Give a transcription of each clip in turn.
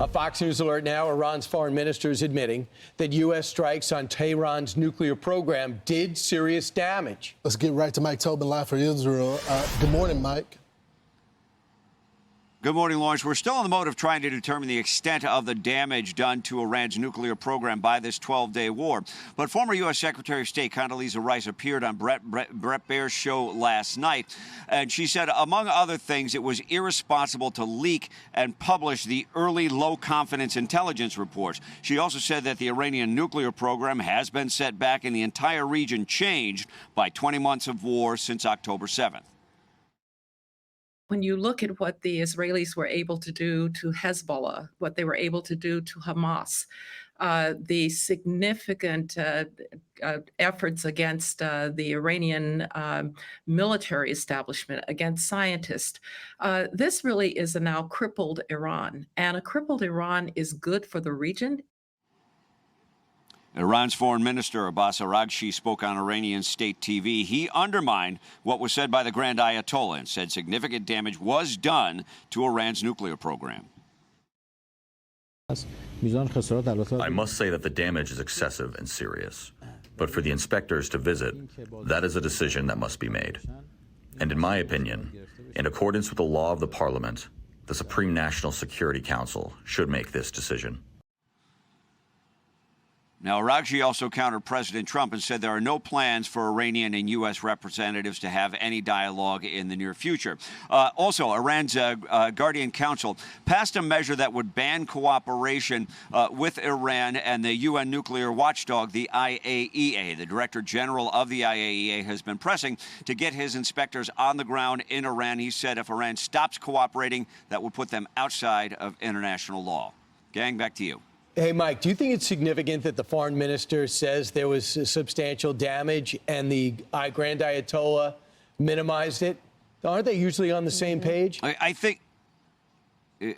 A Fox News alert now. Iran's foreign minister is admitting that U.S. strikes on Tehran's nuclear program did serious damage. Let's get right to Mike Tobin, live for Israel. Good morning, Mike. Good morning, Lawrence. We're still in the mode of trying to determine the extent of the damage done to Iran's nuclear program by this 12-day war. But former U.S. Secretary of State Condoleezza Rice appeared on Brett Baer's show last night, and she said, among other things, it was irresponsible to leak and publish the early low-confidence intelligence reports. She also said that the Iranian nuclear program has been set back and the entire region changed by 20 months of war since October 7th. When you look at what the Israelis were able to do to Hezbollah, what they were able to do to Hamas, the significant efforts against the Iranian military establishment, against scientists, this really is a now crippled Iran. And a crippled Iran is good for the region. Iran's foreign minister, Abbas Araghchi, spoke on Iranian state TV. He undermined what was said by the Grand Ayatollah and said significant damage was done to Iran's nuclear program. I must say that the damage is excessive and serious. But for the inspectors to visit, that is a decision that must be made. And in my opinion, in accordance with the law of the parliament, the Supreme National Security Council should make this decision. Now, Araghchi also countered President Trump and said there are no plans for Iranian and U.S. representatives to have any dialogue in the near future. Also, Iran's Guardian Council passed a measure that would ban cooperation with Iran and the UN nuclear watchdog, the IAEA. The Director General of the IAEA has been pressing to get his inspectors on the ground in Iran. He said if Iran stops cooperating, that would put them outside of international law. Gang, back to you. Hey, Mike, do you think it's significant that the foreign minister says there was substantial damage and the Grand Ayatollah minimized it? Aren't they usually on the same page? I think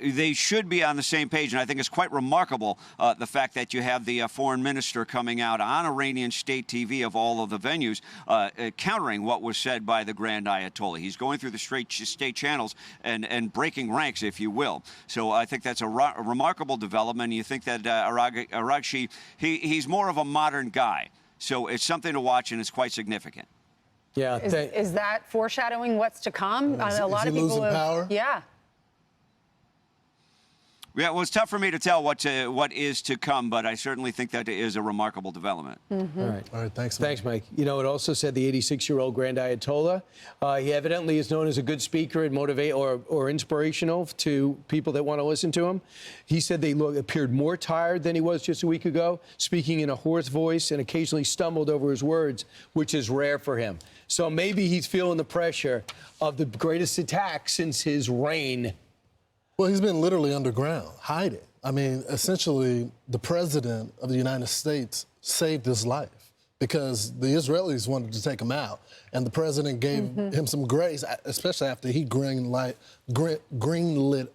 they should be on the same page, and I think it's quite remarkable the fact that you have the foreign minister coming out on Iranian state TV of all of the venues countering what was said by the Grand Ayatollah. He's going through the state channels and breaking ranks, if you will. So I think that's a remarkable development. You think that Araghchi, he's more of a modern guy. So it's something to watch, and it's quite significant. Yeah. Is that foreshadowing what's to come? A lot of people losing power? Yeah. Yeah, well, it's tough for me to tell what is to come, but I certainly think that is a remarkable development. Mm-hmm. All right, thanks, Mike. Thanks, Mike. You know, it also said the 86-year-old Grand Ayatollah, he evidently is known as a good speaker and motivate or inspirational to people that want to listen to him. He said they appeared more tired than he was just a week ago, speaking in a hoarse voice and occasionally stumbled over his words, which is rare for him. So maybe he's feeling the pressure of the greatest attack since his reign. Well, he's been literally underground, hiding. I mean, essentially, the president of the United States saved his life because the Israelis wanted to take him out. And the president gave him some grace, especially after he greenlit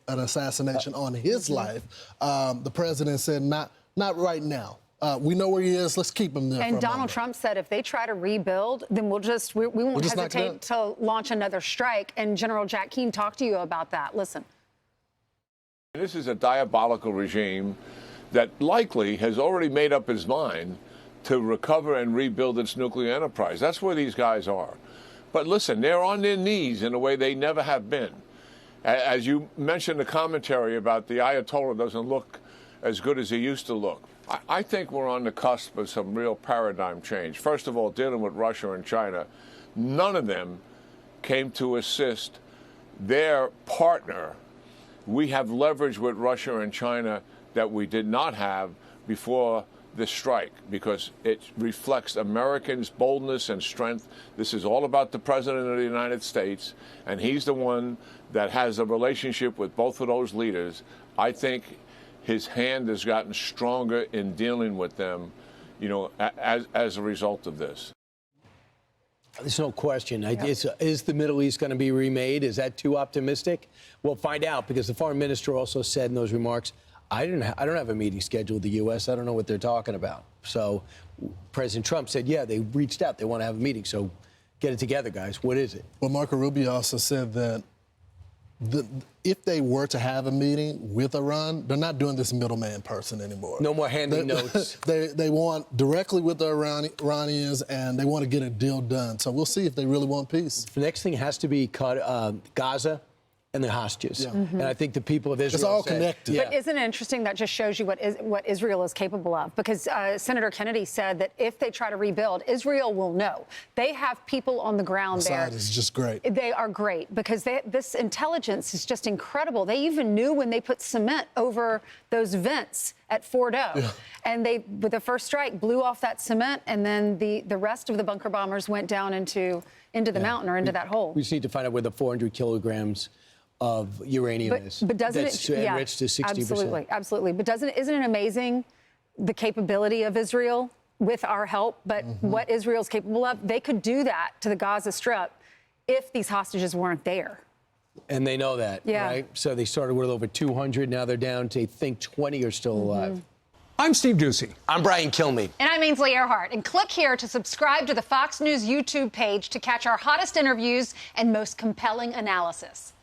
an assassination on his life. The president said, not right now. We know where he is. Let's keep him there. And Donald Trump said if they try to rebuild, then we won't hesitate to launch another strike. And General Jack Keane talked to you about that. Listen. This is a diabolical regime that likely has already made up its mind to recover and rebuild its nuclear enterprise. That's where these guys are. But listen, they're on their knees in a way they never have been. As you mentioned the commentary about the Ayatollah doesn't look as good as he used to look. I think we're on the cusp of some real paradigm change. First of all, dealing with Russia and China, none of them came to assist their partner. We have leverage with Russia and China that we did not have before the strike because it reflects Americans' boldness and strength. This is all about the President of the United States, and he's the one that has a relationship with both of those leaders. I think his hand has gotten stronger in dealing with them, you know, as a result of this. There's no question. Is the Middle East going to be remade? Is that too optimistic? We'll find out because the foreign minister also said in those remarks, I don't have a meeting scheduled with the U.S. I don't know what they're talking about. So President Trump said, yeah, they reached out. They want to have a meeting. So get it together, guys. What is it? Well, Marco Rubio also said that if they were to have a meeting with Iran, they're not doing this middleman person anymore. No more handing notes. They want directly with the Iranians, and they want to get a deal done. So we'll see if they really want peace. The next thing has to be Gaza and the hostages. Yeah. And I think the people of Israel It's all said- connected. Yeah. But isn't it interesting that just shows you what Israel is capable of? Because Senator Kennedy said that if they try to rebuild, Israel will know. They have people on the ground there. Assad is just great. They are great because this intelligence is just incredible. They even knew when they put cement over those vents at Fordo. Yeah. And they, with the first strike, blew off that cement, and then the rest of the bunker bombers went down into the mountain or into that hole. We just need to find out where the 400 kilograms of uranium is. But doesn't That's it? Yeah, enriched to 60%. absolutely, absolutely. But isn't it amazing the capability of Israel with our help? But what Israel's capable of, they could do that to the Gaza Strip if these hostages weren't there. And they know that, Yeah. right? So they started with over 200. Now they're down to, I think, 20 are still alive. I'm Steve Doocy. I'm Brian Kilmeade. And I'm Ainsley Earhart. And click here to subscribe to the Fox News YouTube page to catch our hottest interviews and most compelling analysis.